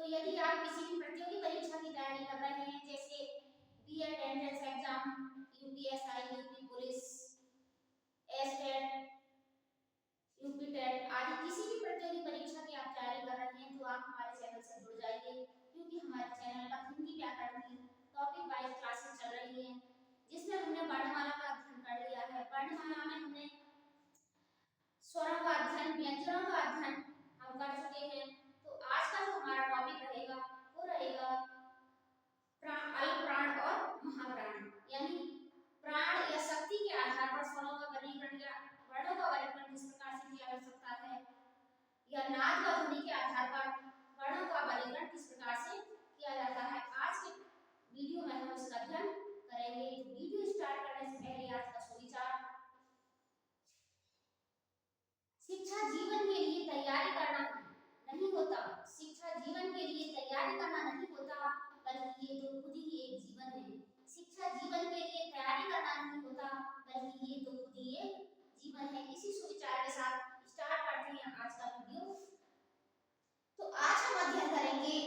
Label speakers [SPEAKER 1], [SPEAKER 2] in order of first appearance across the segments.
[SPEAKER 1] तो यदि आप किसी भी प्रतियोगी परीक्षा की तैयारी कर रहे हैं जैसे BEd entrance exam, UPSI, UP police, STET, UP TET आदि किसी भी प्रतियोगी परीक्षा की आप तैयारी कर रहे हैं तो आप हमारे चैनल से जुड़ जाइए, क्योंकि हमारे चैनल पर हिंदी व्याकरण की टॉपिक वाइज क्लासेस चल रही हैं जिसमें हमने वर्णमाला का अध्ययन कर लिया है। वर्णमाला में हमने स्वरों का अध्ययन, व्यंजनों का अध्ययन हम कर चुके हैं। तो आज का जो हमारा टॉपिक रहेगा वो रहेगा अल्पप्राण और महाप्राण, यानी प्राण या शक्ति के आधार पर स्वरों का वर्गीकरण या वर्णों का वर्गीकरण किस प्रकार से किया जा सकता है, या नाद व ध्वनि के आधार पर वर्णों का वर्गीकरण किस प्रकार से किया जाता है। आज के वीडियो में हम इसका अध्ययन करेंगे। वीडियो स्टार्ट करने से पहले आज का सुविचार: शिक्षा जीवन के लिए तैयारी करना नहीं होता, शिक्षा जीवन के लिए तैयारी करना नहीं होता, बल्कि ये तो खुद ही एक जीवन है। शिक्षा जीवन के लिए तैयारी करना नहीं होता, बल्कि ये तो खुद ही एक जीवन है। इसी सुविचार के साथ स्टार्ट करते हैं आज का वीडियो। तो आज हम अध्ययन करेंगे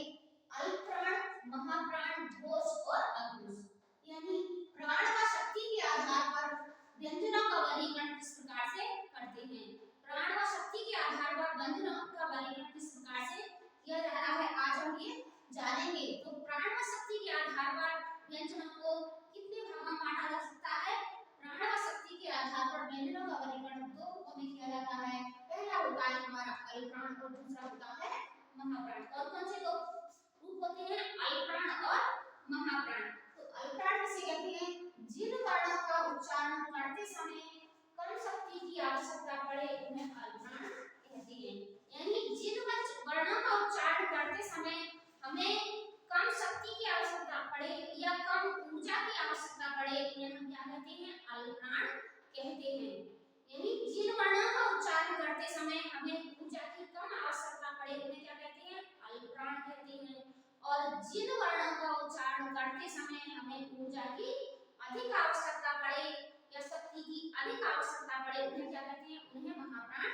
[SPEAKER 1] अल्पप्राण, महाप्राण, घोष और अघोष, यानी प्राण व शक्ति के आधार पर व्यंजनों का वर्गीकरण किस प्रकार से करते हैं। प्राण व शक्ति के आधार पर व्यंजनों का वर्गीकरण किस प्रकार से किया जा रहा है, आज हम ये जानेंगे। तो प्राण व शक्ति के आधार पर व्यंजनों को कितने भागों में बांटा जा सकता है? प्राण व शक्ति के आधार पर व्यंजनों का वर्गीकरण दो रूपों में किया जाता है। पहला होता है हमारा अल्पप्राण और दूसरा होता है महाप्राण। कौन कौन से दो रूप होते हैं? अल्पप्राण और महाप्राण। तो अल्पप्राण किसे कहते हैं? जिन वर्णों का उच्चारण करते समय कम शक्ति की आवश्यकता पड़े उन्हें अल्पप्राण कहते हैं। यानी जिन वर्णों का उच्चारण करते समय हमें कम शक्ति की आवश्यकता पड़े या कम ऊर्जा की आवश्यकता पड़े उन्हें हम क्या कहते हैं? अल्पप्राण कहते हैं। यानी जिन वर्णों का उच्चारण करते समय हमें ऊर्जा की कम आवश्यकता पड़े उन्हें क्या कहते हैं? अल्पप्राण कहते हैं। और जिन वर्णों का उच्चारण करते समय हमें ऊर्जा की अधिक आवश्यकता पड़े या शक्ति की अधिक आवश्यकता पड़े उन्हें क्या कहते हैं? उन्हें महाप्राण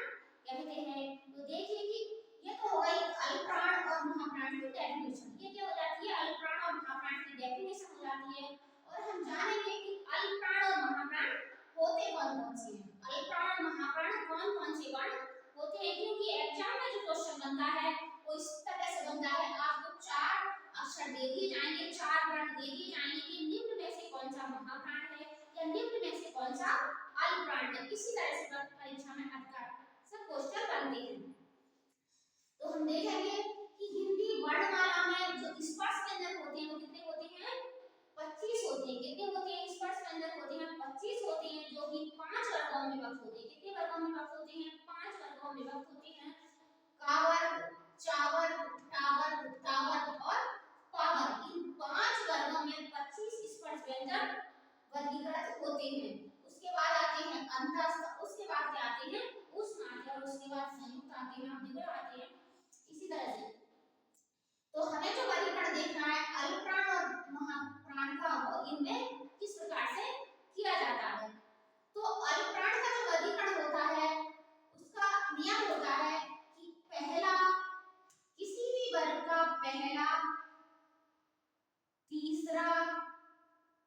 [SPEAKER 1] कहते हैं। तो देखिए कि ये तो हो गई अल्पप्राण और महाप्राण की डेफिनेशन। ये क्या हो जाती है? अल्पप्राण और महाप्राण की डेफिनेशन हो जाती है। और हम जानेंगे कि अल्पप्राण और महाप्राण होते कौन कौन से हैं। अल्पप्राण और महाप्राण कौन कौन से वर्ण होते हैं, क्योंकि एग्जाम में जो क्वेश्चन बनता है वो इस तरह से बनता है, आपको चार अक्षर दे दिए जाएंगे, चार वर्ण दे दिए जाएंगे कि निम्न में से कौन सा महाप्राण है या निम्न में से कौन सा अल्पप्राण है। इसी तरह से परीक्षा में सब क्वेश्चन बनते हैं। तो हम देखेंगे कि हिंदी वर्णमाला में जो स्पर्श व्यंजन होते हैं वो कितने होते हैं? 25 होते हैं। कितने होते हैं? स्पर्श व्यंजन होते हैं 25 होते हैं, जो कि 5 वर्गों में विभक्त होते हैं। कितने वर्गों में विभक्त होते हैं? 5 वर्गों में विभक्त होते हैं। का वर्ग, चा वर्ग, टा वर्ग, ता वर्ग और पा वर्ग, इन 5 वर्गों में 25 स्पर्श व्यंजन वर्गीकृत होते हैं। उसके बाद आते हैं अंतस्थ, उसके बाद क्या आते हैं? उष्ण आते हैं और उसके बाद संयुक्त आते हैं, द्विगुण आते हैं। इसी तरह से तो हमें जो वर्गीकरण देखना है अल्पप्राण और महाप्राण का, वो इनमें किस प्रकार से किया जाता है। तो अल्पप्राण का जो वर्गीकरण होता है उसका नियम होता है कि पहला, किसी भी वर्ग का पहला, तीसरा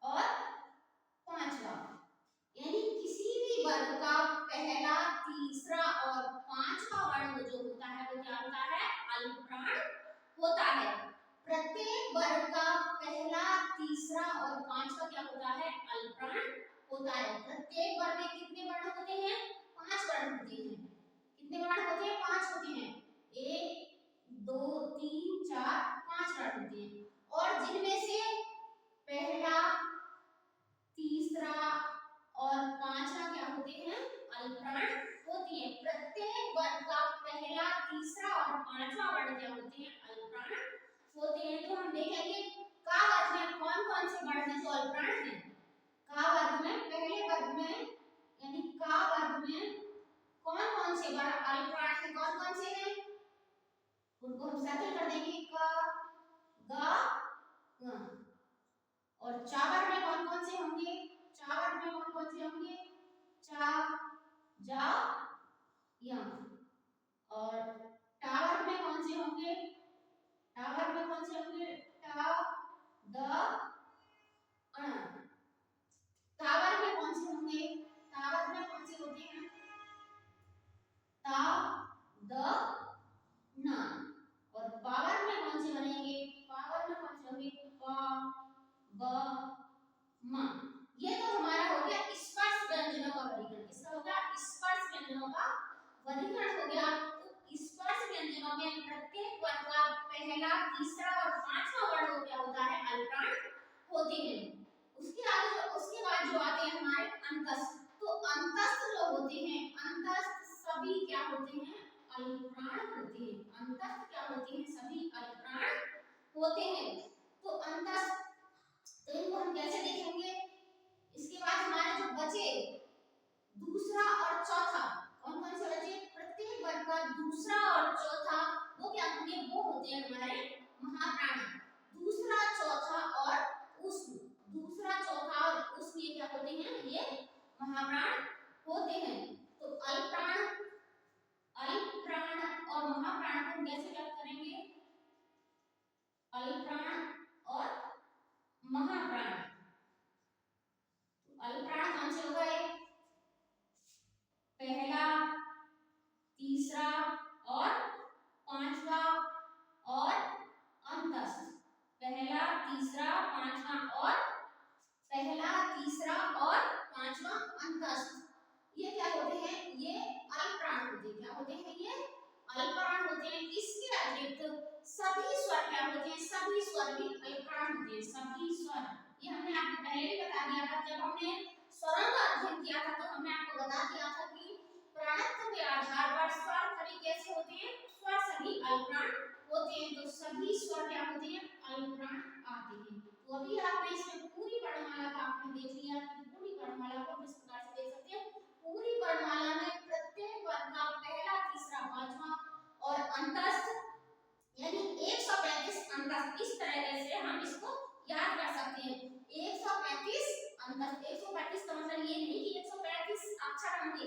[SPEAKER 1] और पांचवा, यानी किसी भी वर्ग का पहला, तीसरा और पांचवा वर्ण जो होता है वो क्या होता है? अल्पप्राण होता है। प्रत्येक वर्ग का पहला, तीसरा और पांचवा क्या होता है? अल्पप्राण होता है। प्रत्येक वर्ग में कितने वर्ण होते हैं? 5 वर्ण होते हैं। कितने वर्ण होते हैं? 5 होते हैं। 1 2 3 4 5 वर्ण होते हैं। और जिनमें से पहला, तीसरा और पांचवा क्या होते हैं? अल्पप्राण होती है। प्रत्येक वर्ग का पहला, तीसरा और पांचवा वर्ण क्या होते हैं? अल्पप्राण होते हैं। तो हम देखेंगे का वर्ग में कौन कौन से वर्ण हैं जो अल्पप्राण हैं। का वर्ग में, पहले वर्ग में यानी का वर्ग में कौन कौन से वर्ण अल्पप्राण हैं? कौन कौन से हैं उनको हम सर्कल कर देंगे, क, ग, ङ। और चा वर्ग में कौन कौन से होंगे? चा वर्ग में कौन कौन से होंगे? चा, जा, या। और टा वर्ग में कौन से होंगे? टावर में कौन से होंगे? ट, द, अण। टावर में कौन से होंगे? टावर में कौन से होते हैं? ता, द, न। और पावर में कौन से बनेंगे? पावर में कौन से होंगे? प, ब, म। ये तो हमारा हो गया स्पर्श व्यंजनों का वर्गीकरण। इसका हो गया स्पर्श व्यंजनों का वर्गीकरण हो गया। तो स्पर्श व्यंजनों में प्रत्येक वर्ण का पहला, तीसरा और पांचवा वर्ण क्या होता है? अल्पप्राण होते हैं। उसके बाद जो आते हैं हमारे अंतस्थ। तो अंतस्थ जो होते हैं, अंतस्थ सभी क्या होते हैं? अल्पप्राण होते हैं। अंतस्थ क्या होते हैं? सभी अल्पप्राण होते हैं। तो अंतस्थ, तो इनको हम कैसे देखेंगे? इसके बाद हमारे जो बचे दूसरा और चौथा, कौन कौन से बचे? प्रत्येक वर्ग का दूसरा और चौथा वो क्या होंगे? वो होते हैं हमारे महाप्राण। दूसरा, चौथा और उष्ण। दूसरा, चौथा और उष्ण ये क्या होते हैं? ये महाप्राण होते हैं। तो अल्पप्राण, अल्पप्राण और महाप्राण को कैसे व्यक्त करेंगे? अल्पप्राण और महाप्राण। अल्पप्राण कौन से हो गए? पहला, तीसरा और पांचवा और अंतस्थ। पहला, तीसरा, पांचवा और पहला, तीसरा और पांचवा अंतस्थ। ये क्या होते हैं? ये अल्पप्राण होते हैं। क्या होते हैं? ये अल्पप्राण होते हैं। इसके अतिरिक्त सभी स्वर क्या होते हैं? सभी स्वर भी अल्पप्राण होते हैं। सभी स्वर, ये हमने आपको पहले भी बता दिया था। जब हमने स्वरों का अध्ययन किया था तो हमने आपको बता दिया था कि प्राणत्व के आधार पर स्वर सभी कैसे होते हैं? स्वर सभी अल्पप्राण होते हैं। तो सभी स्वर क्या होते हैं? अल्पप्राण आते हैं। तो अभी आपने इसमें पूरी वर्णमाला का आपने देख लिया कि पूरी वर्णमाला को किस प्रकार से देख सकते हैं। पूरी वर्णमाला में प्रत्येक वर्ण का पहला, तीसरा, पांचवा और अंतस्थ यानी 135 अंतस्थ। इस तरह से हम इसको याद कर सकते हैं। 135 अंतस्थ। 135 का मतलब ये नहीं कि 135 अक्षर होंगे।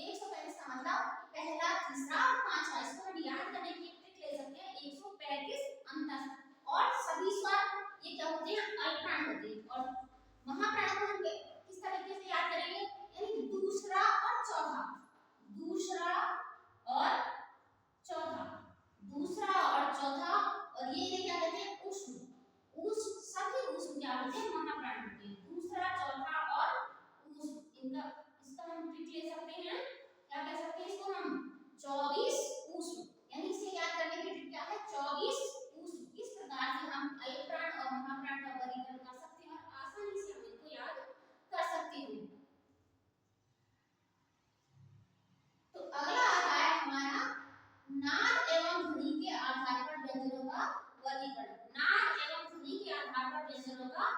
[SPEAKER 1] 135 का मतलब पहला, तीसरा और पांचवा। इसको हम याद करने की ट्रिक ले सकते हैं। 135 अंतस्थ और सभी स्वर ये क्या होते हैं? अल्पप्राण होते हैं। और महाप्राण को हम किस तरीके से याद करेंगे? यानी दूसरा और चौथा, दूसरा और चौथा, दूसरा और चौथा। और ये क्या कहते हैं? उष्ण। उष्ण, सभी उष्ण क्या होते हैं? महाप्राण होते हैं। दूसरा, चौथा और उष्ण, इनका इसका हम ट्रिक ले सकते हैं। क्या कह सकते हैं इसको हम? 24 उष्ण। यानी इसे याद करने की ट्रिक क्या है? 24 उष्ण। इस प्रकार से हम अल्पप्राण और महाप्राण का वर्गीकरण कर सकते हैं और आसानी से हम इनको याद कर सकते हैं। तो अगला आता है हमारा नाद एवं ध्वनि के आधार पर व्यंजनों का वर्गीकरण। नाद एवं ध्वनि के आधार पर व्यंजनों का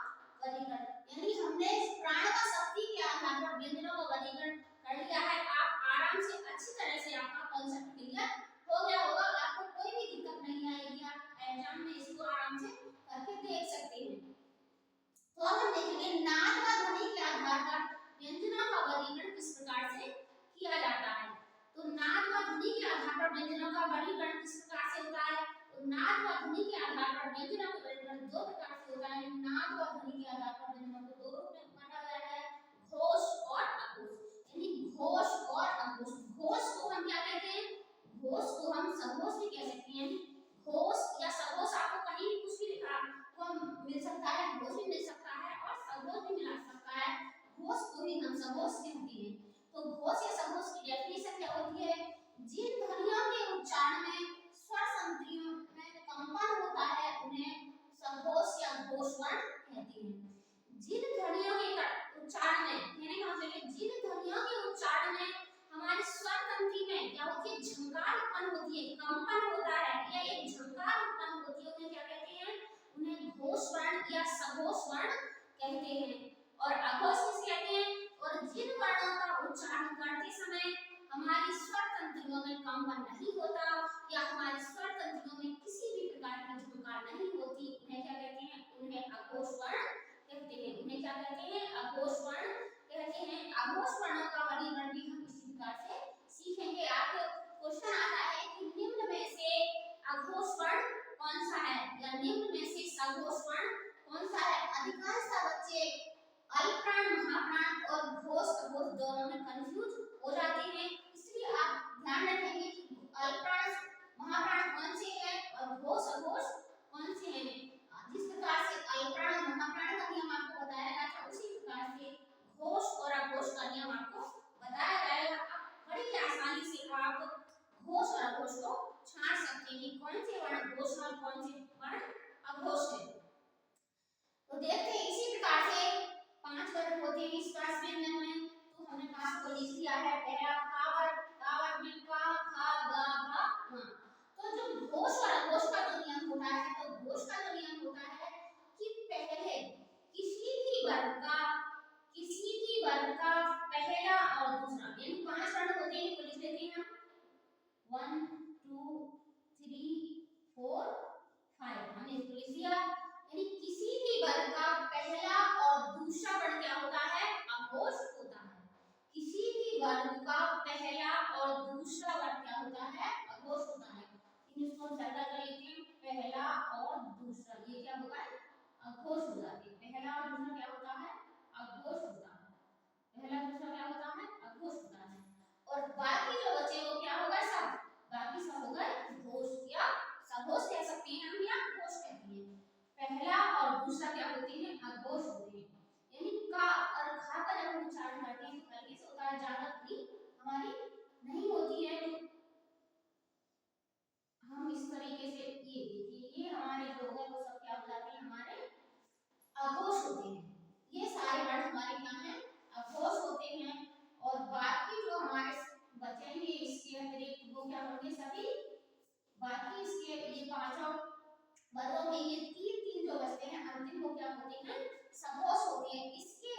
[SPEAKER 1] वर्गीकरण, यानी हमने प्राण व शक्ति के आधार पर व्यंजनों का वर्गीकरण कर लिया है। आप आराम से अच्छी तरह से आपका कांसेप्ट क्लियर हो गया होगा। आपको कोई भी दिक्कत नहीं आएगी। आप एग्जाम में इसको आराम से करके देख सकते हैं। तो अब हम देखेंगे नाद व ध्वनि के आधार पर व्यंजनों का वर्गीकरण किस प्रकार से किया जाता है। तो नाद व ध्वनि के आधार पर व्यंजनों का वर्गीकरण किस प्रकार से होता है? तो नाद व ध्वनि के आधार पर व्यंजनों का वर्गीकरण दो प्रकार से होता है। नाद व ध्वनि के आधार पर व्यंजनों को दो रूप में बांटा गया है, घोष और अघोष। यानी घोष और अघोष। घोष को हम क्या कहते हैं? घोष को हम सघोष भी कह सकते हैं। घोष या सघोष आपको कहीं भी कुछ भी लिखा वो मिल सकता है, घोष भी मिल सकता है और सघोष भी मिल सकता है। घोष को ही हम सघोष कहते हैं। तो घोष या सघोष की डेफिनेशन क्या होती है? जिन ध्वनियों के उच्चारण में स्वर संधियों में कंपन होता है उन्हें सघोष या घोष वर्ण कहते हैं। जिन ध्वनियों के उच्चारण में, कहने का मतलब है जिन ध्वनियों के उच्चारण में हमारे स्वर तंत्री में क्या होती है? झंकार उत्पन्न होती है, कंपन होता है या एक झंकार उत्पन्न होती है, उन्हें क्या कहते हैं? उन्हें घोष वर्ण या सघोष वर्ण कहते हैं। और अघोष किसे कहते हैं? और जिन वर्णों का उच्चारण करते समय हमारी स्वर तंत्रियों में कंपन नहीं होता या हमारी स्वर तंत्रियों में किसी भी प्रकार की झंकार नहीं होती, उन्हें क्या कहते हैं? उन्हें अघोष वर्ण कहते हैं। उन्हें क्या कहते हैं? अघोष वर्ण कहते हैं। अघोष वर्णों का वर्गीकरण भी हम इसी प्रकार से सीखेंगे। आपको क्वेश्चन आता है कि निम्न में से अघोष वर्ण कौन सा है? आप घोष और अघोष को छांट सकते हैं कि कौन से वर्ण घोष और कौन से वर्ण अघोष है। तो देखते हैं इसी प्रकार से 5 वर्ण होते हैं इस प्रास व्यंजन में। तो हमने 5 को लिख लिया है। पहला का वर्ग में का, खा, गा, भा, मा। तो जो घोष और अघोष का जो नियम होता है, तो घोष का जो नियम होता है कि पहले किसी भी वर्ग का पहला और दूसरा, यानी 5 वर्ण होते हैं, तो लिख लेते हैं हम 1 2 3 4 5, हमने इसको लिख दिया। यानी किसी भी वर्ग का पहला और दूसरा वर्ण क्या होता है, अघोष होता है। किसी भी वर्ग का पहला और दूसरा वर्ण क्या होता है, अघोष होता है। इसको हम सर्कल कर लेते हैं, पहला और दूसरा, ये क्या होगा, अघोष हो जाते हैं। पहला और दूसरा क्या होता है, अघोष होता है। पहला दूसरा क्या होता है, अघोष होता है। और बाकी जो बचे वो क्या होगा, सब बाकी सब होगा घोष या सघोष कह सकते हैं हम, या घोष कहते हैं। पहला और दूसरा क्या होते हैं, अघोष होते हैं। यानी का और खा का जब हम उच्चारण करते हैं तो हल्के से होता है, ज्यादा ध्वनि हमारी नहीं होती है। तो हम इस तरीके से ये देखिए, ये हमारे जो होगा वो सब क्या हो जाते हैं, हमारे अघोष होते हैं। ये सारे वर्ण हमारे क्या हैं, अघोष होते हैं। और बाकी जो हमारे बचेंगे इसके अतिरिक्त वो क्या होंगे, सभी बाकी इसके ये पांचों वर्गों में ये तीन जो बचते हैं अंतिम वो क्या होते हैं, सघोष होते हैं। इसके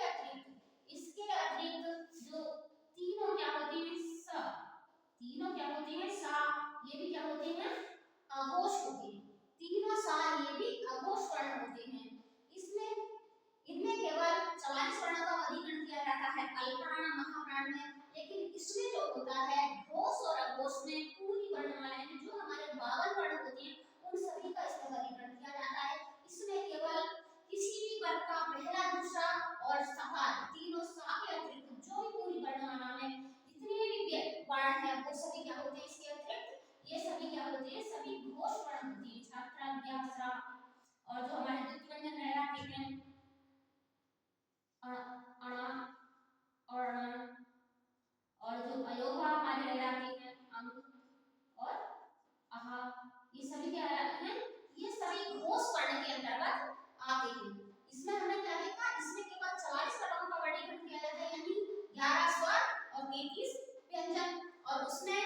[SPEAKER 1] अतिरिक्त जो तीनों क्या होते हैं, तीनों क्या होते हैं, सा, ये भी क्या होते हैं, अघोष होते हैं। तीनों सा ये भी अघोष वर्ण होते हैं। इनमें केवल 44 वर्णों का वर्गीकरण किया जाता है अल्पप्राण महाप्राण में, लेकिन इसमें जो होता है घोष और अघोष में पूरी वर्णमाला है, जो हमारे 52 वर्ण होते हैं उन सभी का इसमें वर्गीकरण किया जाता है। इसमें केवल किसी भी वर्ग का पहला, दूसरा और सकार, तीनों सा के अतिरिक्त जो भी पूरी वर्णमाला में जितने भी वर्ण हैं वो सभी क्या होते हैं, इसके अतिरिक्त ये सभी क्या होते हैं, सभी घोष वर्ण होते हैं। छात्रा, व्यासा और जो हमारे द्वितीय व्यंजन रह जाते हैं अणा और जो अयोगा हमारे रह जाते हैं अंग और आहा, ये सभी क्या हैं, ये सभी घोष वर्ण के अंतर्गत आते हैं। इसमें हमने क्या देखा, इसमें केवल 44 वर्णों का वर्गीकरण किया जाता है, यानी 11 स्वर और 33 व्यंजन, और उसमें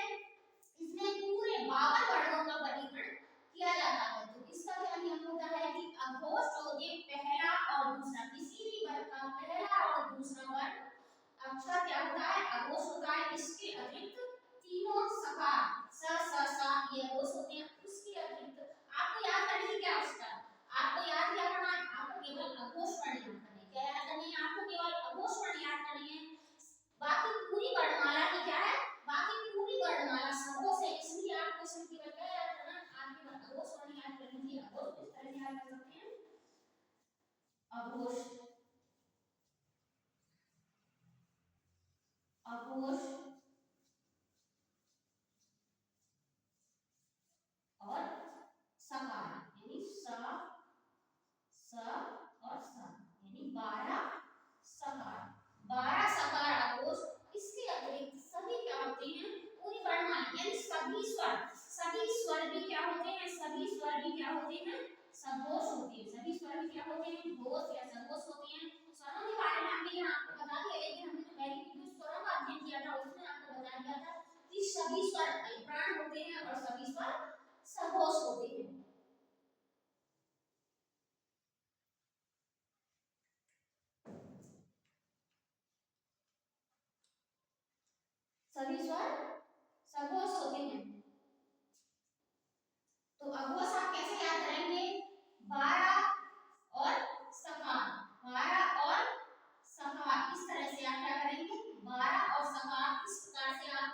[SPEAKER 1] इसमें पूरे 52 वर्णों का वर्गीकरण किया जाता है। तो इसका क्या नियम होता है कि अघोष जो होते हैं पहला और दूसरा, किसी भी वर्ग का पहला और दूसरा वर्ण अक्षर क्या होता है, अघोष होता है। इसके अतिरिक्त तीनों सकार स स सा ये अघोष होते हैं। उसके अतिरिक्त आपको याद करने की क्या आवश्यकता है, आपको याद क्या करना है, आपको केवल अघोष वर्ण याद करने हैं। क्या याद करनी है, आपको केवल अघोष वर्ण याद करनी है। बाकी पूरी वर्णमाला की क्या है, बाकी पूरी वर्णमाला सघोष है, इसलिए आपको इसमें केवल क्या याद करना है, आप केवल अघोष वर्ण याद कर लीजिए। अघोष किस तरह से याद कर सकते हैं, अघोष अघोष और सकार, यानी स और स, यानी 12 सकार, 12 सकार अघोष। इसके अतिरिक्त सभी क्या होते हैं, पूरी वर्णमाला यानी सभी स्वर भी क्या होते हैं, सभी स्वर भी क्या होते हैं, सघोष होते हैं। सभी स्वर भी क्या होते हैं, घोष या सघोष होते हैं। स्वरों के बारे में हमने यहाँ आपको बता दिया, लेकिन हमने जो पहले वीडियो स्वरों का अध्ययन किया था उसमें आपको बताया गया था कि सभी स्वर अल्पप्राण होते हैं और सभी स्वर सघोष होते हैं। सभी स्वर सघोष होते हैं। तो अघोष आप कैसे याद करेंगे, 12 और सकार, 12 और सकार, इस तरह से आप क्या करेंगे, 12 और सकार, इस प्रकार से आप